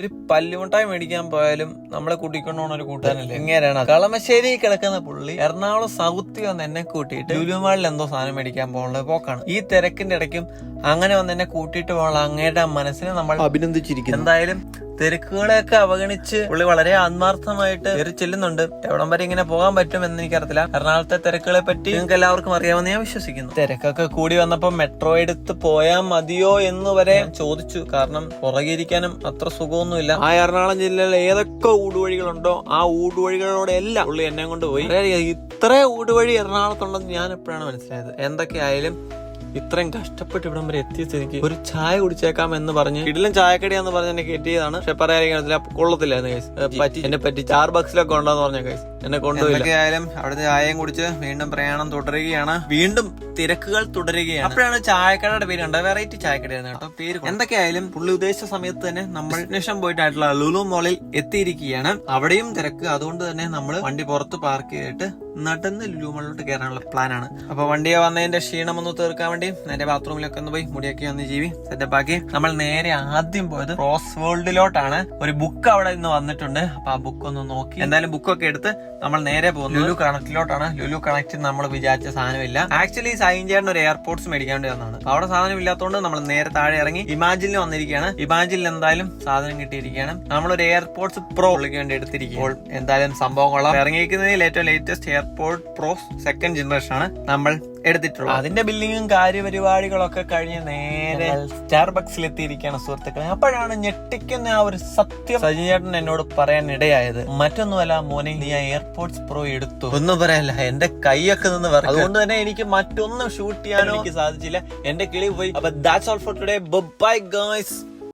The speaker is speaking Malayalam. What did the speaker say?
ഒരു പല്ലുമുട്ടായി മേടിക്കാൻ പോയാലും നമ്മളെ കൂട്ടിക്കൊണ്ടു പോകുന്ന ഒരു കൂട്ടുകാരനല്ലേ ഇങ്ങനെയാണ്. കളമശ്ശേരി കിടക്കുന്ന പുള്ളി എറണാകുളം സൗത്തിൽ വന്ന് എന്നെ കൂട്ടിയിട്ട് ലുലുമാളിൽ എന്തോ സാധനം മേടിക്കാൻ പോകാനുള്ള പോക്കാണ്. ഈ തിരക്കിന്റെ ഇടയ്ക്കും അങ്ങനെ വന്ന് എന്നെ കൂട്ടിയിട്ട് പോകാനുള്ള അങ്ങയുടെ മനസ്സിനെ നമ്മൾ അഭിനന്ദിച്ചിരിക്കുന്നു. എന്തായാലും തിരക്കുകളെയൊക്കെ അവഗണിച്ച് പുള്ളി വളരെ ആത്മാർത്ഥമായിട്ട് കയറി ചെല്ലുന്നുണ്ട്. എവിടം വരെ ഇങ്ങനെ പോകാൻ പറ്റും എന്ന് എനിക്കറിയത്തില്ല. എറണാകുളത്തെ തിരക്കുകളെ പറ്റി നിങ്ങൾക്ക് എല്ലാവർക്കും അറിയാമെന്ന് ഞാൻ വിശ്വസിക്കുന്നു. തിരക്കൊക്കെ കൂടി വന്നപ്പോ മെട്രോ എടുത്ത് പോയാൽ മതിയോ എന്ന് വരെ ചോദിച്ചു. കാരണം പുറകിരിക്കാനും അത്ര സുഖമൊന്നുമില്ല. ആ എറണാകുളം ജില്ലയിൽ ഏതൊക്കെ ഊടുവഴികളുണ്ടോ ആ ഊടുവഴികളോടെ എല്ലാം പുള്ളി എന്നെ കൊണ്ട് പോയി. ഇത്ര ഊടുവഴി എറണാകുളത്തുണ്ടെന്ന് ഞാൻ എപ്പോഴാണ് മനസ്സിലായത്. എന്തൊക്കെയായാലും ഇത്രയും കഷ്ടപ്പെട്ട് ഇവിടം വരെ എത്തിയ സ്ഥിതിക്ക് ഒരു ചായ കുടിച്ചേക്കാം എന്ന് പറഞ്ഞ് ഇടലും ചായക്കടിയാന്ന് പറഞ്ഞ് എന്നെ കെട്ടിയതാണ്. പക്ഷെ പറയാതിരിക്കത്തില്ല, കൊള്ളത്തില്ലായിരുന്നു ഗൈസ്. എന്നെ പറ്റി സ്റ്റാർബക്സിലൊക്കെ ഉണ്ടോന്ന് പറഞ്ഞ ഗൈസ് എന്നെ കൊണ്ടുപോയില്ല. ആയാലും അവിടുത്തെ ചായയും കുടിച്ച് വീണ്ടും പ്രയാണം തുടരുകയാണ്. വീണ്ടും തിരക്കുകൾ തുടരുകയാണ്. അപ്പോഴാണ് ചായക്കടയുടെ പേര് കണ്ടത്. വെറൈറ്റി ചായക്കടയായിരുന്നു കേട്ടോ പേര്. എന്തൊക്കെയായാലും പുള്ളി ഉദ്ദേശിച്ച സമയത്ത് തന്നെ നമ്മൾ ഡെസ്റ്റിനേഷൻ പോയിട്ടായിട്ടുള്ള ലുലു മോളിൽ എത്തിയിരിക്കുകയാണ്. അവിടെയും തിരക്ക്. അതുകൊണ്ട് തന്നെ നമ്മൾ വണ്ടി പുറത്ത് പാർക്ക് ചെയ്തിട്ട് നടന്ന് ലുലു മോളിലോട്ട് കയറാനുള്ള പ്ലാനാണ്. അപ്പൊ വണ്ടിയെ വന്നതിന്റെ ക്ഷീണം ഒന്ന് തീർക്കാൻ വേണ്ടി എന്റെ ബാത്റൂമിലൊക്കെ ഒന്ന് പോയി മുടിയൊക്കെ ഒന്ന് ജീവി സെറ്റപ്പ് ആക്കി നമ്മൾ നേരെ ആദ്യം പോയത് ക്രോസ് വേൾഡിലോട്ടാണ്. ഒരു ബുക്ക് അവിടെ നിന്ന് വന്നിട്ടുണ്ട്. അപ്പൊ ആ ബുക്ക് ഒന്ന് നോക്കി എന്തായാലും ബുക്കൊക്കെ എടുത്ത് നമ്മൾ നേരെ പോകുന്നത് ലുലു കണക്റ്റിലോട്ടാണ്. ലുലു കണക്റ്റിൽ നമ്മൾ വിചാരിച്ച സാധനമില്ല. ആക്ച്വലി സൈൻചേട്ടൻ ഒരു എയർപോർട്ട്സ് മേടിക്കേണ്ടി വന്നതാണ്. അവിടെ സാധനം ഇല്ലാത്തതുകൊണ്ട് നമ്മൾ നേരെ താഴെ ഇറങ്ങി ഇമാജിനിൽ വന്നിരിക്കുകയാണ്. ഇമാജിനിൽ എന്തായാലും സാധനം കിട്ടിയിരിക്കുകയാണ്. നമ്മളൊരു എയർപോർട്ട്സ് പ്രോ വേണ്ടി എടുത്തിരിക്കുമ്പോൾ എന്തായാലും സംഭവം കൊള്ളാം. ഇറങ്ങിയിരിക്കുന്നതിൽ ഏറ്റവും latest airport pro 2nd generation ആണ് നമ്മൾ എടുത്തിട്ടുള്ളത്. അതിന്റെ ബില്ലിങ്ങും കാര്യപരിപാടികളൊക്കെ കഴിഞ്ഞ് നേരെ സ്റ്റാർബക്സിൽ എത്തിയിരിക്കുകയാണ് സുഹൃത്തുക്കളെ. അപ്പോഴാണ് ഞെട്ടിക്കുന്ന ആ ഒരു സത്യം സജിചേട്ടൻ എന്നോട് പറയാൻ ഇടയായത്. മറ്റൊന്നുമല്ല, മോനെ നീ ആ എയർപോർട്ട്സ് പ്രോ എടുത്തു. ഒന്നും പറയാനില്ല, എന്റെ കൈയൊക്കെ നിന്ന് വരും. അതുകൊണ്ട് തന്നെ എനിക്ക് മറ്റൊന്നും ഷൂട്ട് ചെയ്യാനോ എനിക്ക് സാധിച്ചില്ല. എന്റെ കിളി പോയി. അപ്പൊ that's all for today. Bye guys.